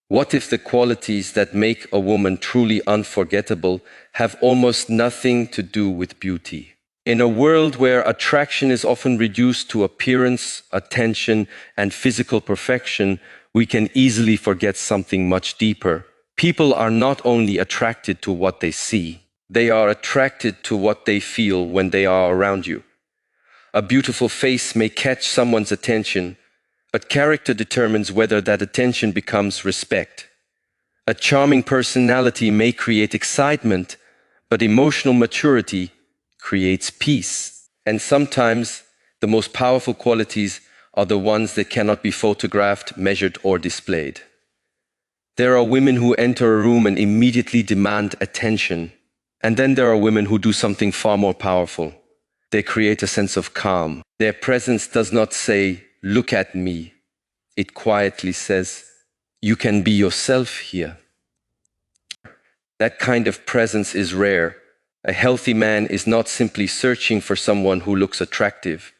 What if the qualities that make a woman truly unforgettable have almost nothing to do with beauty? In a world where attraction is often reduced to appearance, attention, and physical perfection, we can easily forget something much deeper. People are not only attracted to what they see, they are attracted to what they feel when they are around you. A beautiful face may catch someone's attention, but character determines whether that attention becomes respect. A charming personality may create excitement, but emotional maturity creates peace. And sometimes the most powerful qualities are the ones that cannot be photographed, measured, or displayed. There are women who enter a room and immediately demand attention. And then there are women who do something far more powerful. They create a sense of calm. Their presence does not say, "Look at me." It quietly says, "You can be yourself here." That kind of presence is rare. A healthy man is not simply searching for someone who looks attractive.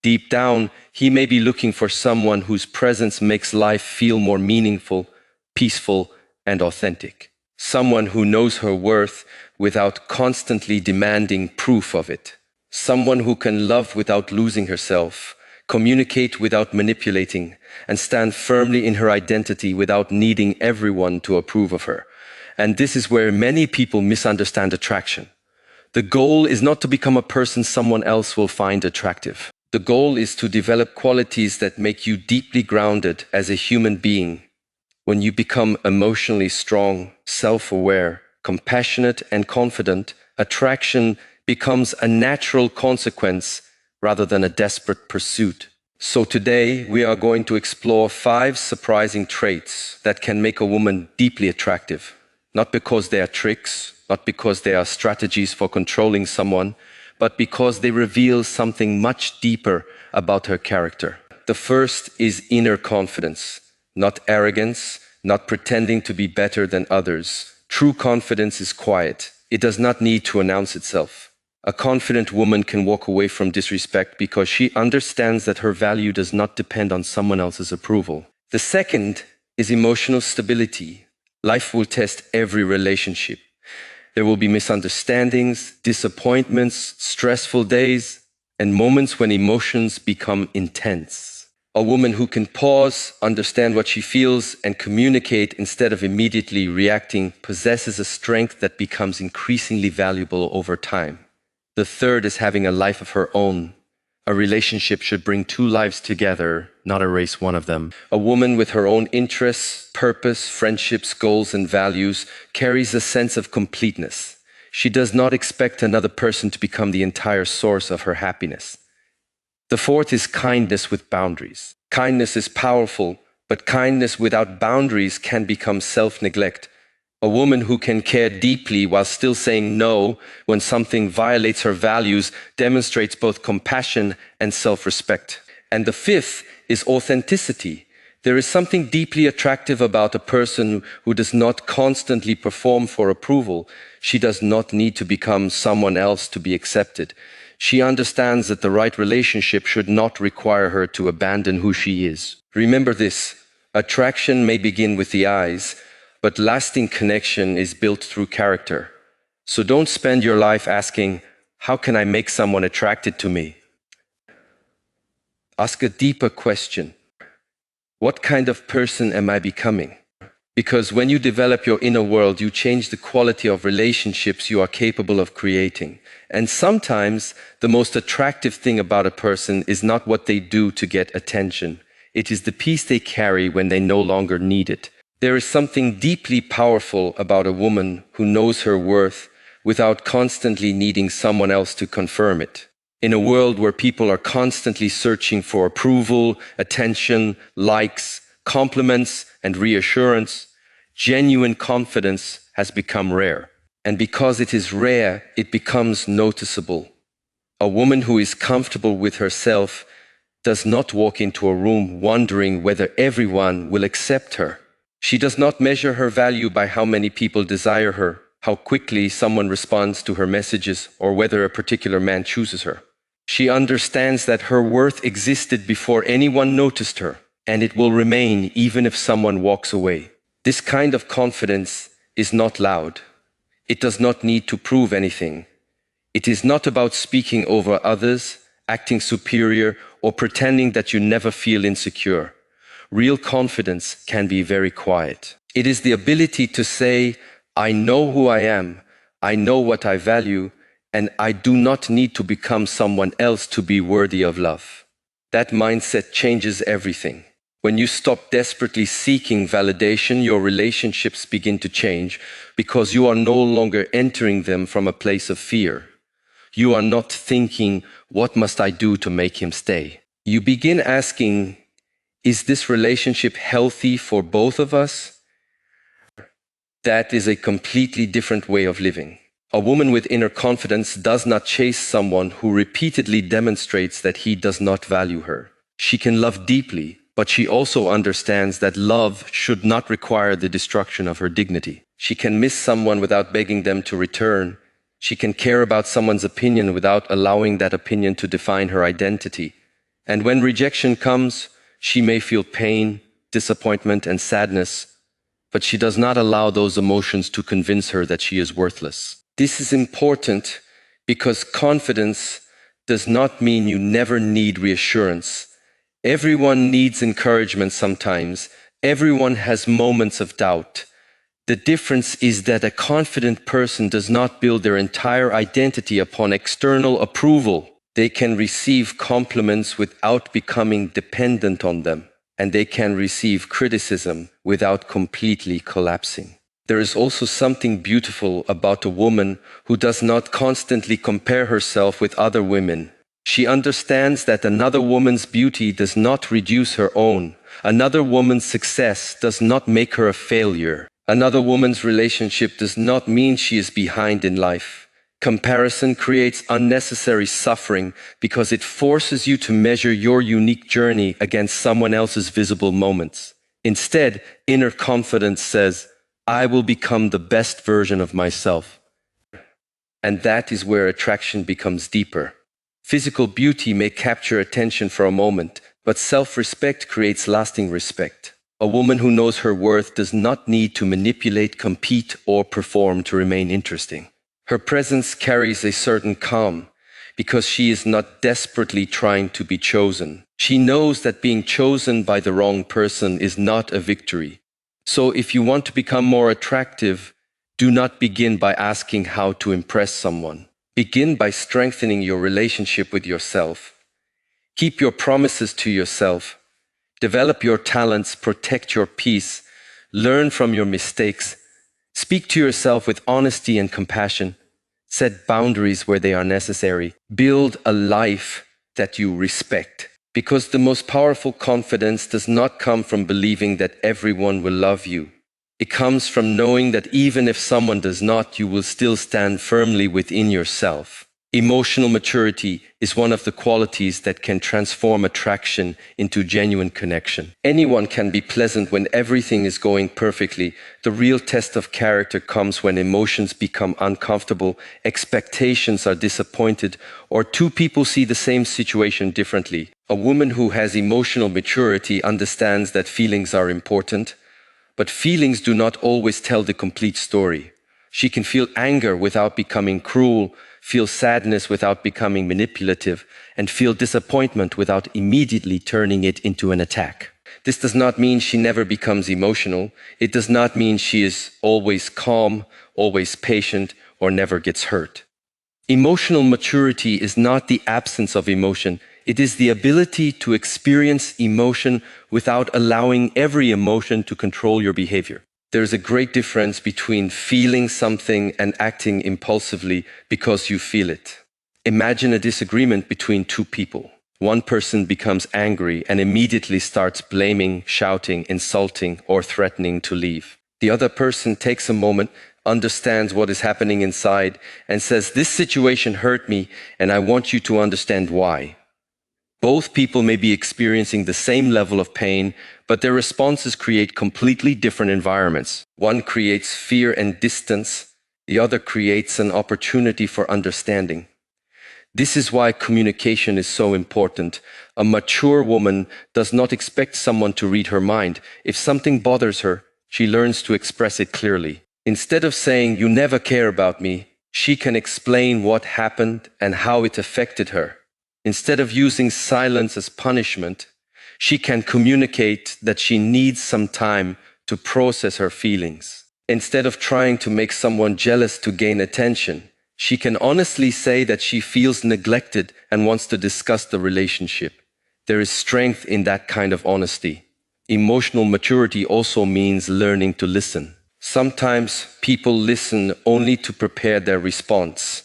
Deep down, he may be looking for someone whose presence makes life feel more meaningful, peaceful, and authentic. Someone who knows her worth without constantly demanding proof of it. Someone who can love without losing herself, communicate without manipulating, and stand firmly in her identity without needing everyone to approve of her. And this is where many people misunderstand attraction. The goal is not to become a person someone else will find attractive. The goal is to develop qualities that make you deeply grounded as a human being. When you become emotionally strong, self-aware, compassionate, and confident, attraction becomes a natural consequence rather than a desperate pursuit. So today, we are going to explore 5 surprising traits that can make a woman deeply attractive. Not because they are tricks, not because they are strategies for controlling someone, but because they reveal something much deeper about her character. The first is inner confidence, not arrogance, not pretending to be better than others. True confidence is quiet. It does not need to announce itself. A confident woman can walk away from disrespect because she understands that her value does not depend on someone else's approval. The second is emotional stability. Life will test every relationship. There will be misunderstandings, disappointments, stressful days, and moments when emotions become intense. A woman who can pause, understand what she feels, and communicate instead of immediately reacting possesses a strength that becomes increasingly valuable over time. The third is having a life of her own. A relationship should bring 2 lives together, not erase one of them. A woman with her own interests, purpose, friendships, goals, and values carries a sense of completeness. She does not expect another person to become the entire source of her happiness. The fourth is kindness with boundaries. Kindness is powerful, but kindness without boundaries can become self-neglect. A woman who can care deeply while still saying no when something violates her values demonstrates both compassion and self-respect. And the fifth is authenticity. There is something deeply attractive about a person who does not constantly perform for approval. She does not need to become someone else to be accepted. She understands that the right relationship should not require her to abandon who she is. Remember this: attraction may begin with the eyes, but lasting connection is built through character. So don't spend your life asking, "How can I make someone attracted to me?" Ask a deeper question. What kind of person am I becoming? Because when you develop your inner world, you change the quality of relationships you are capable of creating. And sometimes the most attractive thing about a person is not what they do to get attention. It is the peace they carry when they no longer need it. There is something deeply powerful about a woman who knows her worth without constantly needing someone else to confirm it. In a world where people are constantly searching for approval, attention, likes, compliments, and reassurance, genuine confidence has become rare. And because it is rare, it becomes noticeable. A woman who is comfortable with herself does not walk into a room wondering whether everyone will accept her. She does not measure her value by how many people desire her, how quickly someone responds to her messages, or whether a particular man chooses her. She understands that her worth existed before anyone noticed her, and it will remain even if someone walks away. This kind of confidence is not loud. It does not need to prove anything. It is not about speaking over others, acting superior, or pretending that you never feel insecure. Real confidence can be very quiet. It is the ability to say, I know who I am, I know what I value, and I do not need to become someone else to be worthy of love. That mindset changes everything. When you stop desperately seeking validation, your relationships begin to change because you are no longer entering them from a place of fear. You are not thinking, what must I do to make him stay? You begin asking, is this relationship healthy for both of us? That is a completely different way of living. A woman with inner confidence does not chase someone who repeatedly demonstrates that he does not value her. She can love deeply, but she also understands that love should not require the destruction of her dignity. She can miss someone without begging them to return. She can care about someone's opinion without allowing that opinion to define her identity. And when rejection comes, she may feel pain, disappointment, and sadness, but she does not allow those emotions to convince her that she is worthless. This is important because confidence does not mean you never need reassurance. Everyone needs encouragement sometimes. Everyone has moments of doubt. The difference is that a confident person does not build their entire identity upon external approval. They can receive compliments without becoming dependent on them, and they can receive criticism without completely collapsing. There is also something beautiful about a woman who does not constantly compare herself with other women. She understands that another woman's beauty does not reduce her own. Another woman's success does not make her a failure. Another woman's relationship does not mean she is behind in life. Comparison creates unnecessary suffering because it forces you to measure your unique journey against someone else's visible moments. Instead, inner confidence says, I will become the best version of myself. And that is where attraction becomes deeper. Physical beauty may capture attention for a moment, but self-respect creates lasting respect. A woman who knows her worth does not need to manipulate, compete, or perform to remain interesting. Her presence carries a certain calm because she is not desperately trying to be chosen. She knows that being chosen by the wrong person is not a victory. So if you want to become more attractive, do not begin by asking how to impress someone. Begin by strengthening your relationship with yourself. Keep your promises to yourself. Develop your talents, protect your peace, learn from your mistakes. Speak to yourself with honesty and compassion. Set boundaries where they are necessary. Build a life that you respect. Because the most powerful confidence does not come from believing that everyone will love you. It comes from knowing that even if someone does not, you will still stand firmly within yourself. Emotional maturity is one of the qualities that can transform attraction into genuine connection. Anyone can be pleasant when everything is going perfectly. The real test of character comes when emotions become uncomfortable, expectations are disappointed, or two people see the same situation differently. A woman who has emotional maturity understands that feelings are important, but feelings do not always tell the complete story. She can feel anger without becoming cruel, feel sadness without becoming manipulative, and feel disappointment without immediately turning it into an attack. This does not mean she never becomes emotional. It does not mean she is always calm, always patient, or never gets hurt. Emotional maturity is not the absence of emotion. It is the ability to experience emotion without allowing every emotion to control your behavior. There is a great difference between feeling something and acting impulsively because you feel it. Imagine a disagreement between two people. One person becomes angry and immediately starts blaming, shouting, insulting, or threatening to leave. The other person takes a moment, understands what is happening inside, and says, "This situation hurt me, and I want you to understand why." Both people may be experiencing the same level of pain, but their responses create completely different environments. One creates fear and distance, the other creates an opportunity for understanding. This is why communication is so important. A mature woman does not expect someone to read her mind. If something bothers her, She learns to express it clearly. Instead of saying, "You never care about me," she can explain what happened and how it affected her. Instead of using silence as punishment, she can communicate that she needs some time to process her feelings. Instead of trying to make someone jealous to gain attention, she can honestly say that she feels neglected and wants to discuss the relationship. There is strength in that kind of honesty. Emotional maturity also means learning to listen. Sometimes people listen only to prepare their response.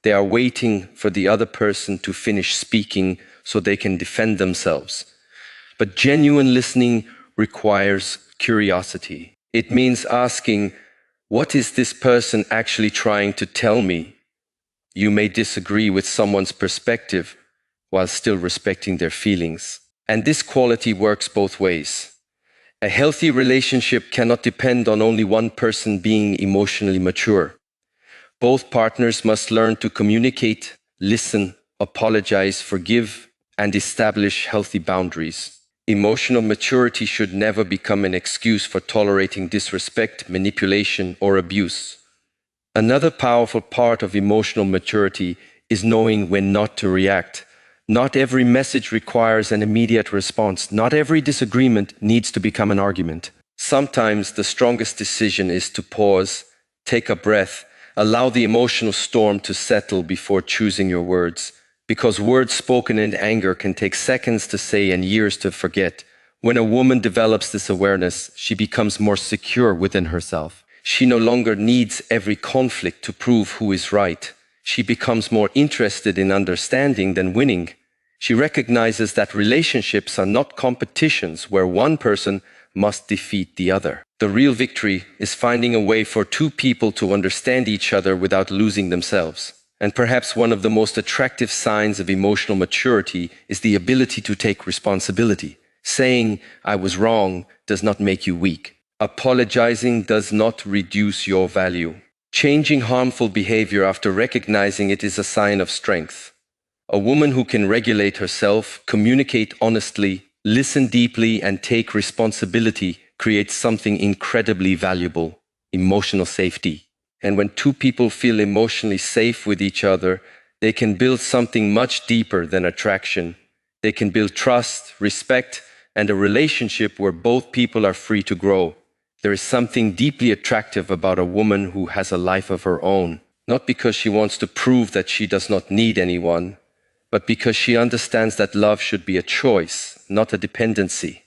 They are waiting for the other person to finish speaking so they can defend themselves. But genuine listening requires curiosity. It means asking, "What is this person actually trying to tell me?" You may disagree with someone's perspective while still respecting their feelings. And this quality works both ways. A healthy relationship cannot depend on only one person being emotionally mature. Both partners must learn to communicate, listen, apologize, forgive, and establish healthy boundaries. Emotional maturity should never become an excuse for tolerating disrespect, manipulation, or abuse. Another powerful part of emotional maturity is knowing when not to react. Not every message requires an immediate response. Not every disagreement needs to become an argument. Sometimes the strongest decision is to pause, take a breath, allow the emotional storm to settle before choosing your words. Because words spoken in anger can take seconds to say and years to forget. When a woman develops this awareness, she becomes more secure within herself. She no longer needs every conflict to prove who is right. She becomes more interested in understanding than winning. She recognizes that relationships are not competitions where one person must defeat the other. The real victory is finding a way for two people to understand each other without losing themselves. And perhaps one of the most attractive signs of emotional maturity is the ability to take responsibility. Saying, "I was wrong," does not make you weak. Apologizing does not reduce your value. Changing harmful behavior after recognizing it is a sign of strength. A woman who can regulate herself, communicate honestly, listen deeply, and take responsibility creates something incredibly valuable: emotional safety. And when two people feel emotionally safe with each other, they can build something much deeper than attraction. They can build trust, respect, and a relationship where both people are free to grow. There is something deeply attractive about a woman who has a life of her own, not because she wants to prove that she does not need anyone, but because she understands that love should be a choice, not a dependency.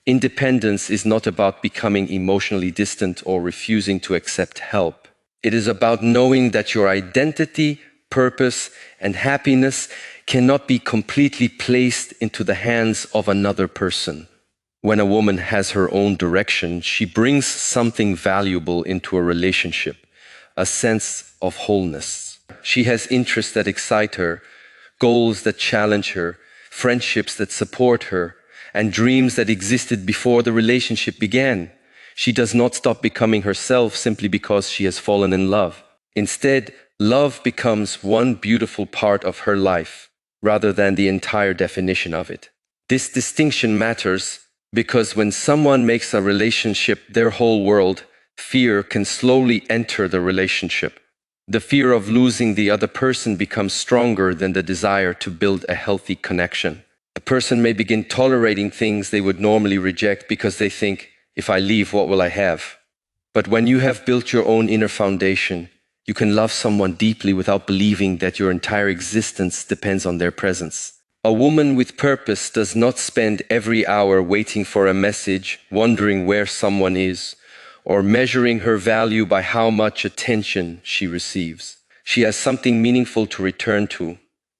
Independence is not about becoming emotionally distant or refusing to accept help. It is about knowing that your identity, purpose, and happiness cannot be completely placed into the hands of another person. When a woman has her own direction, she brings something valuable into a relationship, a sense of wholeness. She has interests that excite her, goals that challenge her, friendships that support her, and dreams that existed before the relationship began. She does not stop becoming herself simply because she has fallen in love. Instead, love becomes one beautiful part of her life, rather than the entire definition of it. This distinction matters because when someone makes a relationship their whole world, fear can slowly enter the relationship. The fear of losing the other person becomes stronger than the desire to build a healthy connection. A person may begin tolerating things they would normally reject because they think, "If I leave, what will I have?" But when you have built your own inner foundation, you can love someone deeply without believing that your entire existence depends on their presence. A woman with purpose does not spend every hour waiting for a message, wondering where someone is, or measuring her value by how much attention she receives. She has something meaningful to return to.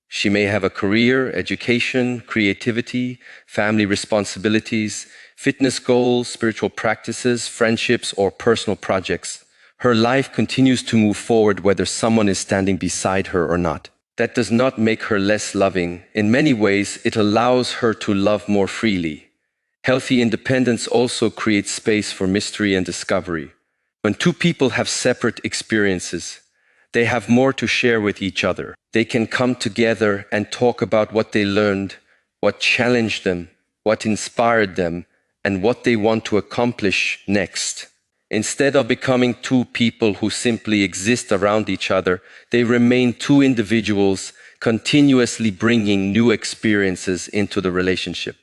She may have a career, education, creativity, family responsibilities, fitness goals, spiritual practices, friendships, or personal projects. Her life continues to move forward whether someone is standing beside her or not. That does not make her less loving. In many ways, it allows her to love more freely. Healthy independence also creates space for mystery and discovery. When two people have separate experiences, they have more to share with each other. They can come together and talk about what they learned, what challenged them, what inspired them, and what they want to accomplish next. Instead of becoming two people who simply exist around each other, they remain two individuals continuously bringing new experiences into the relationship.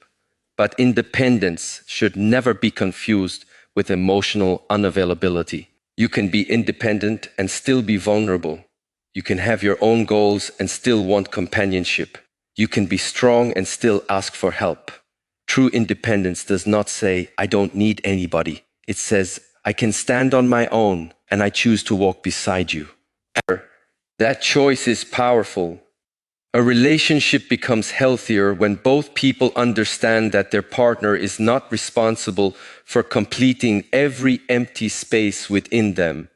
But independence should never be confused with emotional unavailability. You can be independent and still be vulnerable. You can have your own goals and still want companionship. You can be strong and still ask for help. True independence does not say, I don't need anybody. It says, I can stand on my own and I choose to walk beside you. That choice is powerful. A relationship becomes healthier when both people understand that their partner is not responsible for completing every empty space within them.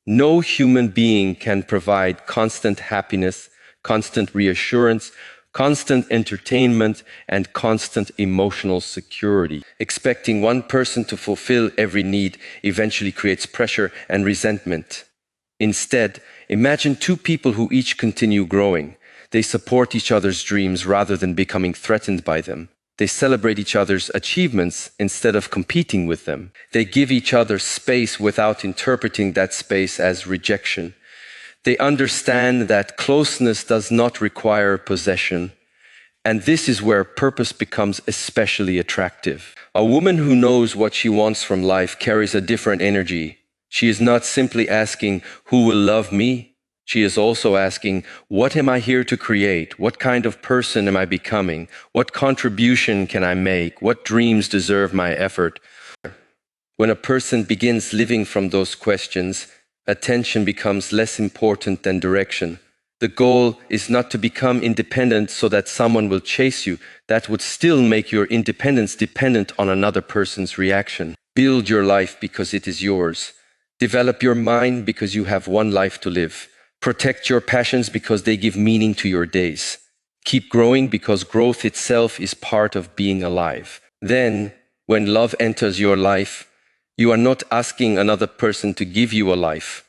No human being can provide constant happiness, constant reassurance, constant entertainment, and constant emotional security. Expecting one person to fulfill every need eventually creates pressure and resentment. Instead, imagine two people who each continue growing. They support each other's dreams rather than becoming threatened by them. They celebrate each other's achievements instead of competing with them. They give each other space without interpreting that space as rejection. They understand that closeness does not require possession. And this is where purpose becomes especially attractive. A woman who knows what she wants from life carries a different energy. She is not simply asking, who will love me? She is also asking, what am I here to create? What kind of person am I becoming? What contribution can I make? What dreams deserve my effort? When a person begins living from those questions, attention becomes less important than direction. The goal is not to become independent so that someone will chase you. That would still make your independence dependent on another person's reaction. Build your life because it is yours. Develop your mind because you have one life to live. Protect your passions because they give meaning to your days. Keep growing because growth itself is part of being alive. Then, when love enters your life, you are not asking another person to give you a life.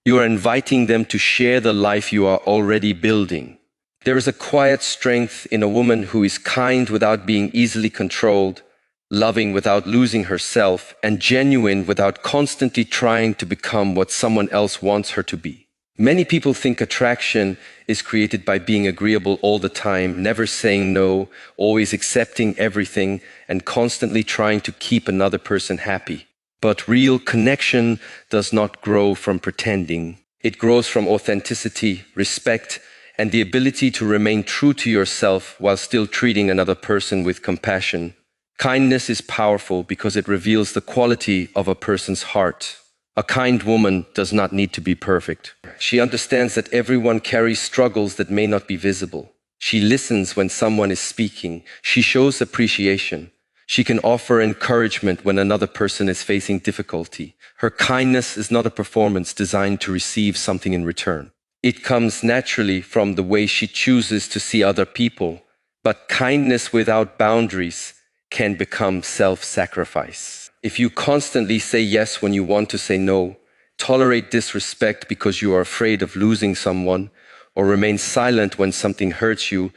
You are inviting them to share the life you are already building. There is a quiet strength in a woman who is kind without being easily controlled, loving without losing herself, and genuine without constantly trying to become what someone else wants her to be. Many people think attraction is created by being agreeable all the time, never saying no, always accepting everything, and constantly trying to keep another person happy. But real connection does not grow from pretending. It grows from authenticity, respect, and the ability to remain true to yourself while still treating another person with compassion. Kindness is powerful because it reveals the quality of a person's heart. A kind woman does not need to be perfect. She understands that everyone carries struggles that may not be visible. She listens when someone is speaking. She shows appreciation. She can offer encouragement when another person is facing difficulty. Her kindness is not a performance designed to receive something in return. It comes naturally from the way she chooses to see other people. But kindness without boundaries can become self-sacrifice. If you constantly say yes when you want to say no, tolerate disrespect because you are afraid of losing someone, or remain silent when something hurts you,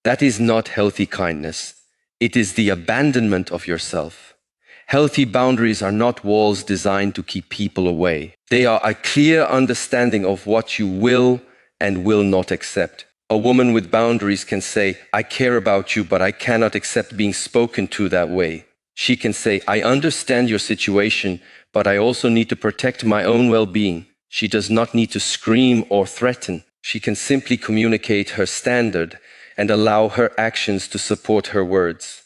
that is not healthy kindness. It is the abandonment of yourself. Healthy boundaries are not walls designed to keep people away. They are a clear understanding of what you will and will not accept. A woman with boundaries can say, I care about you, but I cannot accept being spoken to that way. She can say, I understand your situation, but I also need to protect my own well-being. She does not need to scream or threaten. She can simply communicate her standard and allow her actions to support her words.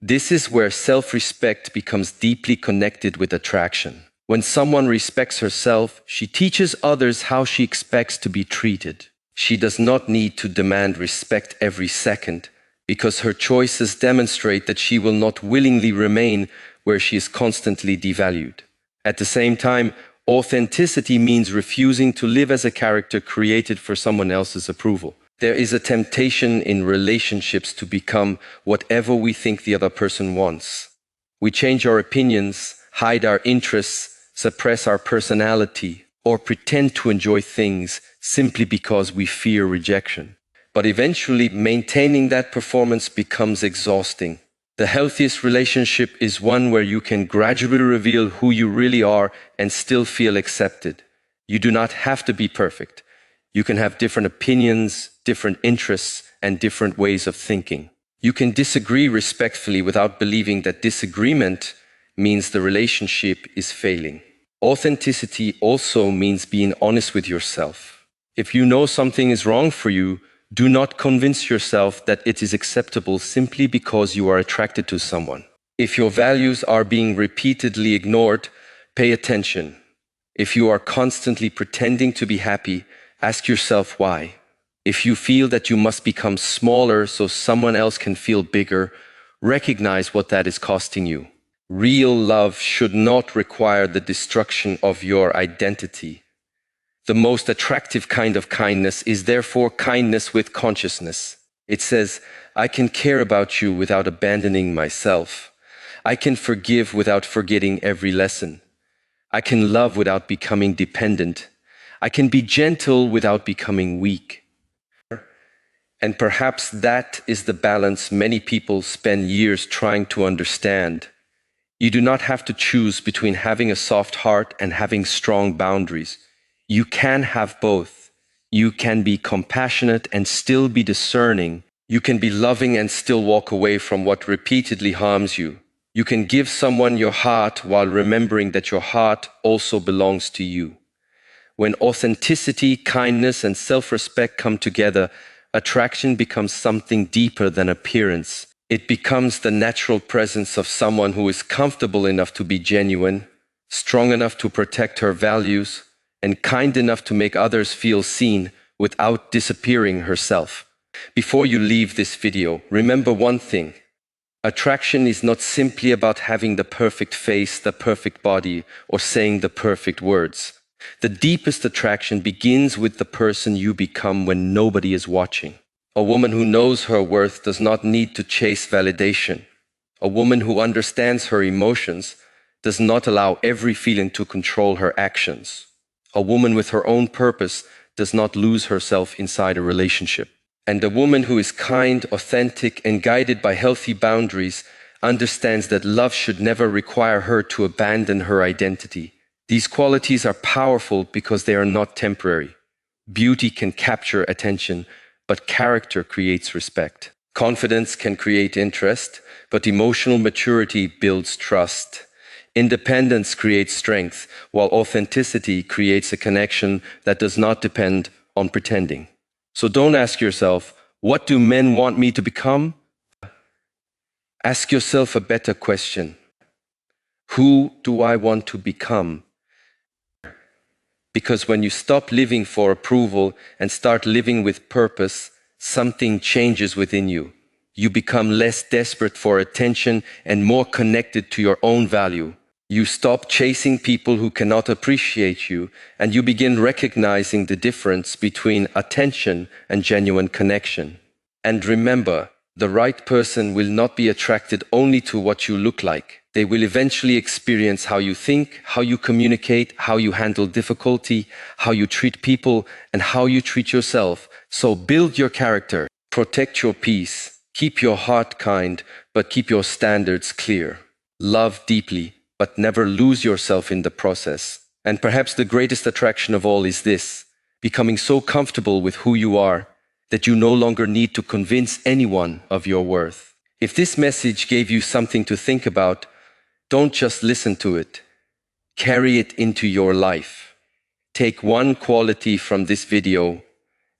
This is where self-respect becomes deeply connected with attraction. When someone respects herself, she teaches others how she expects to be treated. She does not need to demand respect every second, because her choices demonstrate that she will not willingly remain where she is constantly devalued. At the same time, authenticity means refusing to live as a character created for someone else's approval. There is a temptation in relationships to become whatever we think the other person wants. We change our opinions, hide our interests, suppress our personality, or pretend to enjoy things simply because we fear rejection. But eventually, maintaining that performance becomes exhausting. The healthiest relationship is one where you can gradually reveal who you really are and still feel accepted. You do not have to be perfect. You can have different opinions, different interests, and different ways of thinking. You can disagree respectfully without believing that disagreement means the relationship is failing. Authenticity also means being honest with yourself. If you know something is wrong for you, do not convince yourself that it is acceptable simply because you are attracted to someone. If your values are being repeatedly ignored, pay attention. If you are constantly pretending to be happy, ask yourself why. If you feel that you must become smaller so someone else can feel bigger, recognize what that is costing you. Real love should not require the destruction of your identity. The most attractive kind of kindness is therefore kindness with consciousness. It says, I can care about you without abandoning myself. I can forgive without forgetting every lesson. I can love without becoming dependent. I can be gentle without becoming weak. And perhaps that is the balance many people spend years trying to understand. You do not have to choose between having a soft heart and having strong boundaries. You can have both. You can be compassionate and still be discerning. You can be loving and still walk away from what repeatedly harms you. You can give someone your heart while remembering that your heart also belongs to you. When authenticity, kindness, and self-respect come together, attraction becomes something deeper than appearance. It becomes the natural presence of someone who is comfortable enough to be genuine, strong enough to protect her values, and kind enough to make others feel seen without disappearing herself. Before you leave this video, remember one thing. Attraction is not simply about having the perfect face, the perfect body, or saying the perfect words. The deepest attraction begins with the person you become when nobody is watching. A woman who knows her worth does not need to chase validation. A woman who understands her emotions does not allow every feeling to control her actions. A woman with her own purpose does not lose herself inside a relationship. And a woman who is kind, authentic, and guided by healthy boundaries understands that love should never require her to abandon her identity. These qualities are powerful because they are not temporary. Beauty can capture attention, but character creates respect. Confidence can create interest, but emotional maturity builds trust. Independence creates strength, while authenticity creates a connection that does not depend on pretending. So don't ask yourself, what do men want me to become? Ask yourself a better question. Who do I want to become? Because when you stop living for approval and start living with purpose, something changes within you. You become less desperate for attention and more connected to your own value. You stop chasing people who cannot appreciate you, and you begin recognizing the difference between attention and genuine connection. And remember, the right person will not be attracted only to what you look like. They will eventually experience how you think, how you communicate, how you handle difficulty, how you treat people, and how you treat yourself. So build your character, protect your peace, keep your heart kind, but keep your standards clear. Love deeply, but never lose yourself in the process. And perhaps the greatest attraction of all is this: becoming so comfortable with who you are that you no longer need to convince anyone of your worth. If this message gave you something to think about, don't just listen to it. Carry it into your life. Take one quality from this video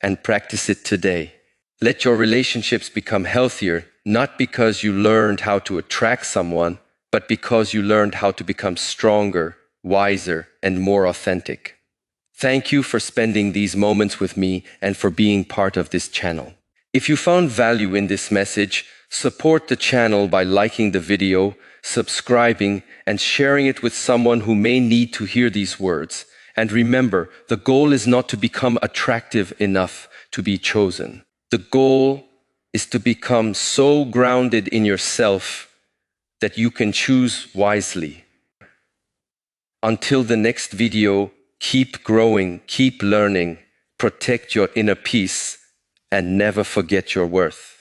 and practice it today. Let your relationships become healthier, not because you learned how to attract someone, but because you learned how to become stronger, wiser, and more authentic. Thank you for spending these moments with me and for being part of this channel. If you found value in this message, support the channel by liking the video, subscribing, and sharing it with someone who may need to hear these words. And remember, the goal is not to become attractive enough to be chosen. The goal is to become so grounded in yourself that you can choose wisely. Until the next video, keep growing, keep learning, protect your inner peace, and never forget your worth.